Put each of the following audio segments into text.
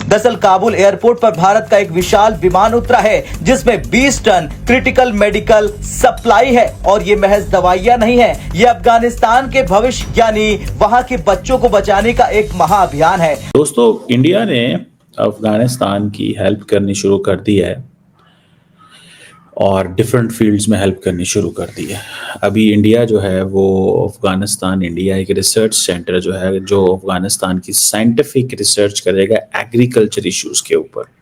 दरअसल काबुल एयरपोर्ट पर भारत का एक विशाल विमान उतरा है जिसमें 20 टन क्रिटिकल मेडिकल सप्लाई है और ये महज दवाइयां नहीं है, ये अफगानिस्तान के भविष्य यानी वहां के बच्चों को बचाने का एक महाअभियान है। दोस्तों, इंडिया ने अफगानिस्तान की हेल्प करनी शुरू कर दी है और डिफरेंट फील्ड्स में हेल्प करनी शुरू कर दी है। अभी इंडिया जो है वो अफगानिस्तान इंडिया एक रिसर्च सेंटर जो है जो अफगानिस्तान की साइंटिफिक रिसर्च करेगा एग्रीकल्चर इश्यूज के ऊपर।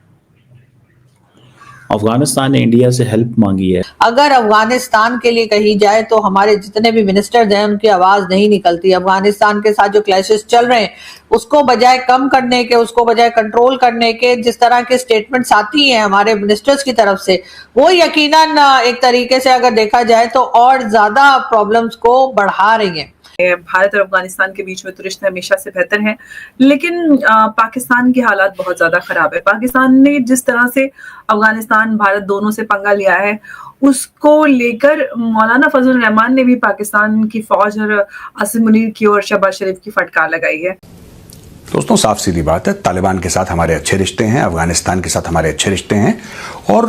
अफगानिस्तान ने इंडिया से हेल्प मांगी है। अगर अफगानिस्तान के लिए कही जाए तो हमारे जितने भी मिनिस्टर्स हैं उनकी आवाज नहीं निकलती। अफगानिस्तान के साथ जो क्लैशेस चल रहे हैं उसको बजाय कम करने के, उसको बजाय कंट्रोल करने के, जिस तरह के स्टेटमेंट्स आती हैं हमारे मिनिस्टर्स की तरफ से, वो यकीनन एक तरीके से अगर देखा जाए तो और ज्यादा प्रॉब्लम्स को बढ़ा रही हैं। भारत और अफगानिस्तान के बीच में तो रिश्ते हमेशा से बेहतर हैं, लेकिन पाकिस्तान के हालात बहुत ज्यादा खराब है। पाकिस्तान ने जिस तरह से अफगानिस्तान भारत दोनों से पंगा लिया है उसको लेकर मौलाना फजल रहमान ने भी पाकिस्तान की फौज और आसिम मुनीर की और शहबाज शरीफ की फटकार लगाई है। दोस्तों, साफ सीधी बात है, तालिबान के साथ हमारे अच्छे रिश्ते हैं, अफगानिस्तान के साथ हमारे अच्छे रिश्ते हैं। और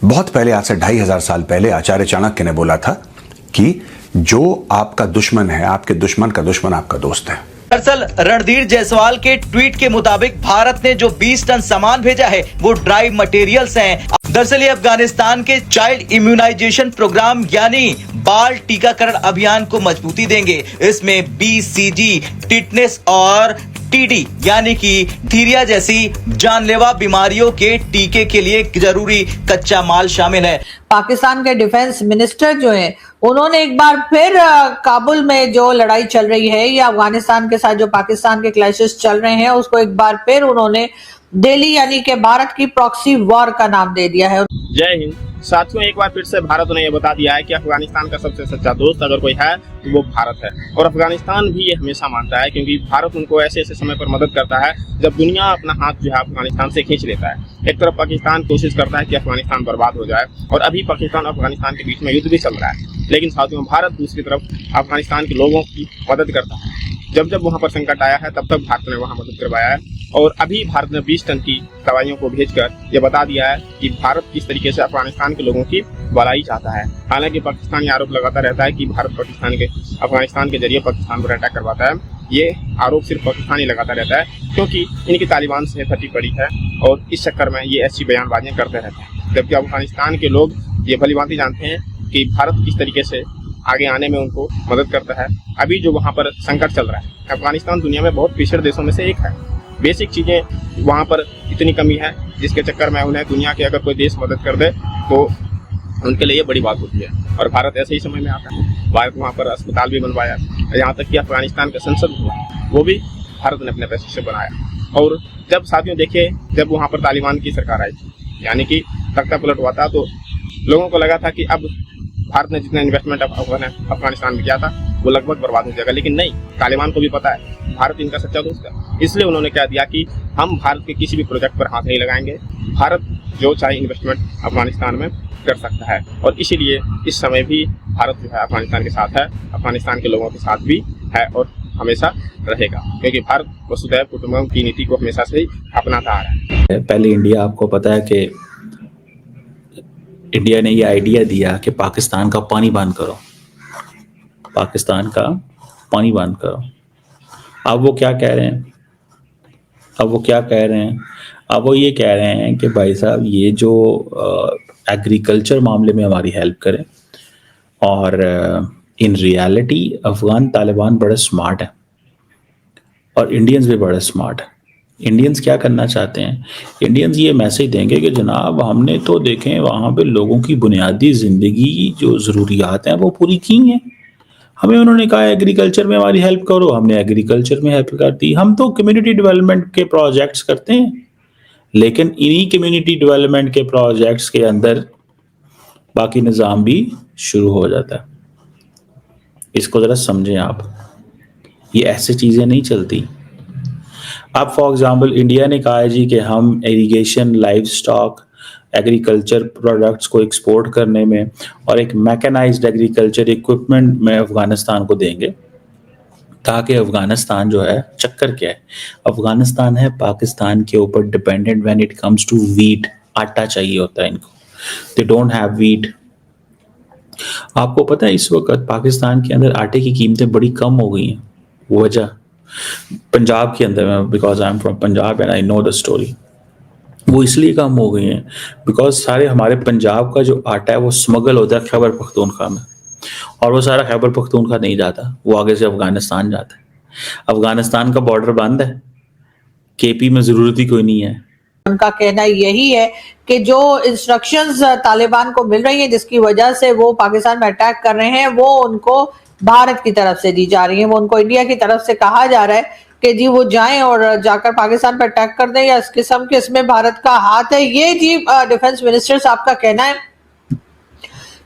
बहुत पहले, आज से 2500 साल पहले आचार्य चाणक्य ने बोला था कि जो आपका दुश्मन है, आपके दुश्मन का दुश्मन आपका दोस्त है। दरअसल रणधीर जायसवाल के ट्वीट के मुताबिक भारत ने जो 20 टन सामान भेजा है वो ड्राई मटेरियल्स हैं। दरअसल ये अफगानिस्तान के चाइल्ड इम्यूनाइजेशन प्रोग्राम यानी बाल टीकाकरण अभियान को मजबूती देंगे। इसमें BCG, टिटनेस और TD यानी कि धीरिया जैसी जानलेवा बीमारियों के टीके के लिए जरूरी कच्चा माल शामिल है। पाकिस्तान के डिफेंस मिनिस्टर जो हैं उन्होंने एक बार फिर काबुल में जो लड़ाई चल रही है या अफगानिस्तान के साथ जो पाकिस्तान के क्लैशेस चल रहे हैं उसको एक बार फिर उन्होंने दिल्ली यानी कि भारत की प्रॉक्सी वॉर का नाम दे दिया है। जय हिंद साथियों, एक बार फिर से भारत ने यह बता दिया है कि अफगानिस्तान का सबसे सच्चा दोस्त अगर कोई है तो वो भारत है। और अफगानिस्तान भी ये हमेशा मानता है, क्योंकि भारत उनको ऐसे ऐसे समय पर मदद करता है जब दुनिया अपना हाथ जो है अफगानिस्तान से खींच लेता है। एक तरफ पाकिस्तान कोशिश करता है कि अफगानिस्तान बर्बाद हो जाए और अभी पाकिस्तान और अफगानिस्तान के बीच में युद्ध भी चल रहा है, लेकिन साथियों भारत दूसरी तरफ अफगानिस्तान के लोगों की मदद करता है। जब जब वहाँ पर संकट आया है तब तक भारत ने वहाँ मदद करवाया है। और अभी भारत ने 20 टन की दवाइयों को भेजकर ये बता दिया है कि भारत किस तरीके से अफगानिस्तान के लोगों की भलाई चाहता है। हालांकि पाकिस्तान ये आरोप लगाता रहता है कि भारत अफगानिस्तान के जरिए पाकिस्तान पर अटैक करवाता है। ये आरोप सिर्फ पाकिस्तान ही लगाता रहता है क्योंकि इनकी तालिबान से फटी पड़ी है और इस चक्कर में ये ऐसी बयानबाजियां करते रहते हैं। जबकि अफगानिस्तान के लोग ये भलीभांति जानते हैं कि भारत किस तरीके से आगे आने में उनको मदद करता है। अभी जो वहाँ पर संकट चल रहा है, अफगानिस्तान दुनिया में बहुत पिछड़े देशों में से एक है। बेसिक चीज़ें वहाँ पर इतनी कमी है जिसके चक्कर में उन्हें दुनिया के अगर कोई देश मदद कर दे तो उनके लिए ये बड़ी बात होती है। और भारत ऐसे ही समय में आता है। भारत वहाँ पर अस्पताल भी बनवाया, यहाँ तक कि अफगानिस्तान का संसद हुआ वो भी भारत ने अपने पैसे से बनाया। और जब साथियों देखिए, जब वहाँ पर तालिबान की सरकार आई थी, यानी कि तख्ता पलट हुआ था, तो लोगों को लगा था कि अब भारत ने जितना इन्वेस्टमेंट अफगानिस्तान में किया था वो लगभग बर्बाद हो जाएगा। लेकिन नहीं, तालिबान को भी पता है भारत इनका सच्चा दोस्त है, इसलिए उन्होंने कह दिया कि हम भारत के किसी भी प्रोजेक्ट पर हाथ नहीं लगाएंगे। भारत जो चाहे इन्वेस्टमेंट अफगानिस्तान में कर सकता है और इसीलिए इस समय भी भारत जो है अफगानिस्तान के साथ है, अफगानिस्तान के लोगों के साथ भी है और हमेशा रहेगा, क्योंकि भारत वसुधैव कुटुंबकम की नीति को हमेशा से ही अपनाता आ रहा है। पहले इंडिया, आपको पता है कि इंडिया ने ये आइडिया दिया कि पाकिस्तान का पानी बंद करो, पाकिस्तान का पानी बंद करो। अब वो क्या कह रहे हैं? अब वो ये कह रहे हैं कि भाई साहब ये जो एग्रीकल्चर मामले में हमारी हेल्प करें। और इन रियलिटी अफगान तालिबान बड़े स्मार्ट है और इंडियंस भी बड़े स्मार्ट है। इंडियंस क्या करना चाहते हैं? इंडियंस ये मैसेज देंगे कि जनाब हमने तो देखें वहाँ पे लोगों की बुनियादी ज़िंदगी जो ज़रूरियात हैं वो पूरी की हैं। हमें उन्होंने कहा एग्रीकल्चर में हमारी हेल्प करो, हमने एग्रीकल्चर में हेल्प कर दी। हम तो कम्युनिटी डेवलपमेंट के प्रोजेक्ट्स करते हैं, लेकिन इन्हीं कम्युनिटी डेवलपमेंट के प्रोजेक्ट्स के अंदर बाकी निज़ाम भी शुरू हो जाता है। इसको ज़रा समझें आप, ये ऐसे चीज़ें नहीं चलती। अब फॉर एग्जांपल इंडिया ने कहा है जी कि हम irrigation, live stock, agriculture products को एक्सपोर्ट करने में और एक मैकेनाइज्ड एग्रीकल्चर इक्विपमेंट में अफगानिस्तान को देंगे। ताकि अफगानिस्तान जो है, चक्कर क्या है, अफगानिस्तान है पाकिस्तान के ऊपर dependent when it comes to wheat. आटा चाहिए होता है इनको, दे डोंट हैव वीट। आपको पता है इस वक्त पाकिस्तान के अंदर आटे की कीमतें बड़ी कम हो गई हैं। वजह पंजाब के अंदर, because I am from Punjab and I know the story, वो इसलिए कम हो गई हैं बिकॉज सारे हमारे पंजाब का जो आटा है वो स्मगल होता है खैबर पख्तूनख्वा में, और वो सारा खैबर पख्तूनख्वा नहीं जाता, वो आगे से अफगानिस्तान जाता है। अफगानिस्तान का बॉर्डर बंद है, केपी में जरूरत ही कोई नहीं है। उनका कहना यही है कि जो इंस्ट्रक्शंस तालिबान को मिल रही हैं जिसकी वजह से वो पाकिस्तान में अटैक कर रहे हैं, वो उनको भारत की तरफ से दी जा रही है। वो उनको इंडिया की तरफ से कहा जा रहा है कि जी वो जाएं और जाकर पाकिस्तान पर अटैक कर दें, या इस किस्म के इसमें भारत का हाथ है। ये जी डिफेंस मिनिस्टर साहब का कहना है,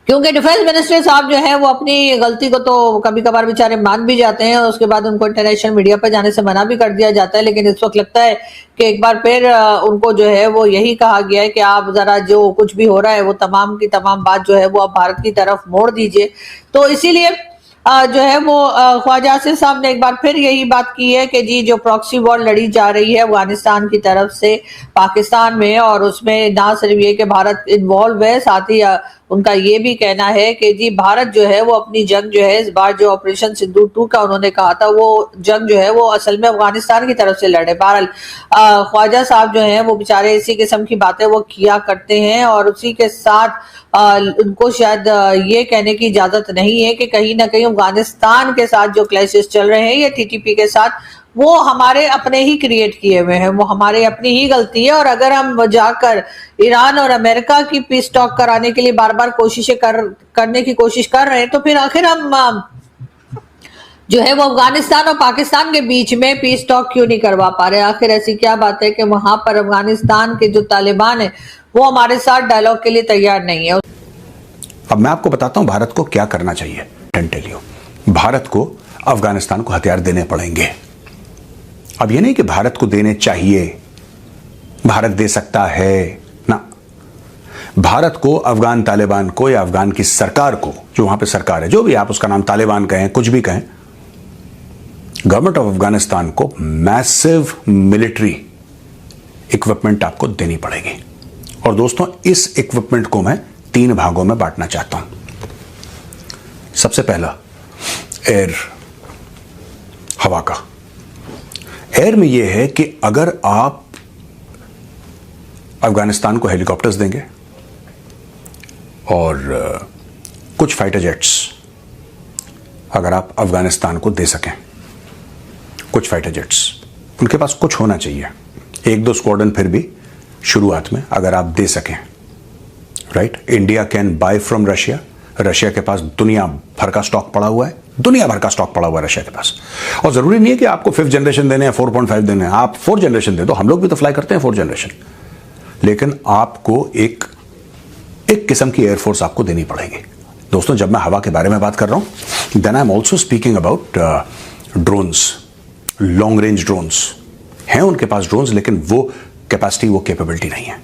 क्योंकि डिफेंस मिनिस्टर साहब जो है वो अपनी गलती को तो कभी कभार बेचारे मान भी जाते हैं, उसके बाद उनको इंटरनेशनल मीडिया पर जाने से मना भी कर दिया जाता है। लेकिन इस वक्त लगता है कि एक बार फिर उनको जो है वो यही कहा गया है कि आप जरा जो कुछ भी हो रहा है वो तमाम की तमाम बात जो है वो आप भारत की तरफ मोड़ दीजिए। तो इसीलिए जो है वो ख्वाजा आसिफ साहब ने एक बार फिर यही बात की है कि जी जो प्रॉक्सी वॉर लड़ी जा रही है अफगानिस्तान की तरफ से पाकिस्तान में, और उसमें ना सिर्फ ये कि भारत इन्वॉल्व है, साथ ही उनका ये भी कहना है कि जी भारत जो है वो अपनी जंग जो है इस बार जो ऑपरेशन सिंदूर 2 का उन्होंने कहा था वो जंग जो है वो असल में अफगानिस्तान की तरफ से लड़े। बहरहाल ख्वाजा साहब जो है वो बेचारे इसी किस्म की बातें वो किया करते हैं, और उसी के साथ उनको शायद ये कहने की इजाजत नहीं है कि कहीं ना कहीं अफगानिस्तान के साथ जो क्लैशेस चल रहे हैं या टीटीपी के साथ, वो हमारे अपने ही क्रिएट किए हुए हैं, वो हमारे अपनी ही गलती है। और अगर हम जाकर ईरान और अमेरिका की पीस टॉक कराने के लिए बार बार कोशिशें करने की कोशिश कर रहे हैं, तो फिर आखिर हम जो है वो अफगानिस्तान और पाकिस्तान के बीच में पीस टॉक क्यों नहीं करवा पा रहे? आखिर ऐसी क्या बात है कि वहां पर अफगानिस्तान के जो तालिबान है वो हमारे साथ डायलॉग के लिए तैयार नहीं है। अब मैं आपको बताता हूं भारत को क्या करना चाहिए। भारत को अफगानिस्तान को हथियार देने पड़ेंगे। अब ये नहीं कि भारत को देने चाहिए, भारत दे सकता है ना। भारत को अफगान तालिबान को या अफगान की सरकार को, जो वहां पे सरकार है, जो भी आप उसका नाम तालिबान कहें कुछ भी कहें, गवर्नमेंट ऑफ अफगानिस्तान को मैसिव मिलिट्री इक्विपमेंट आपको देनी पड़ेगी। और दोस्तों इस इक्विपमेंट को मैं 3 भागों में बांटना चाहता हूं। सबसे पहला एयर, हवा का। एयर में यह है कि अगर आप अफगानिस्तान को हेलीकॉप्टर्स देंगे और कुछ फाइटर जेट्स अगर आप अफगानिस्तान को दे सकें, कुछ फाइटर जेट्स उनके पास कुछ होना चाहिए, 1-2 स्क्वाड्रन फिर भी शुरुआत में अगर आप दे सकें, right. India can buy from Russia. Russia के पास दुनिया भर का स्टॉक पड़ा हुआ है, दुनिया भर का स्टॉक पड़ा हुआ है रशिया के पास। और जरूरी नहीं है कि आपको 5th जनरेशन देने हैं, 4.5 देने हैं, आप 4th जनरेशन दे दो। हम लोग भी तो फ्लाई करते हैं 4th जनरेशन, लेकिन आपको एक किस्म की एयरफोर्स आपको देनी पड़ेगी। दोस्तों जब मैं हवा के बारे में बात कर रहा हूं, then I am also speaking about drones, long range drones हैं उनके पास ड्रोन्स, लेकिन वो कैपेसिटी, वो कैपेबिलिटी नहीं है।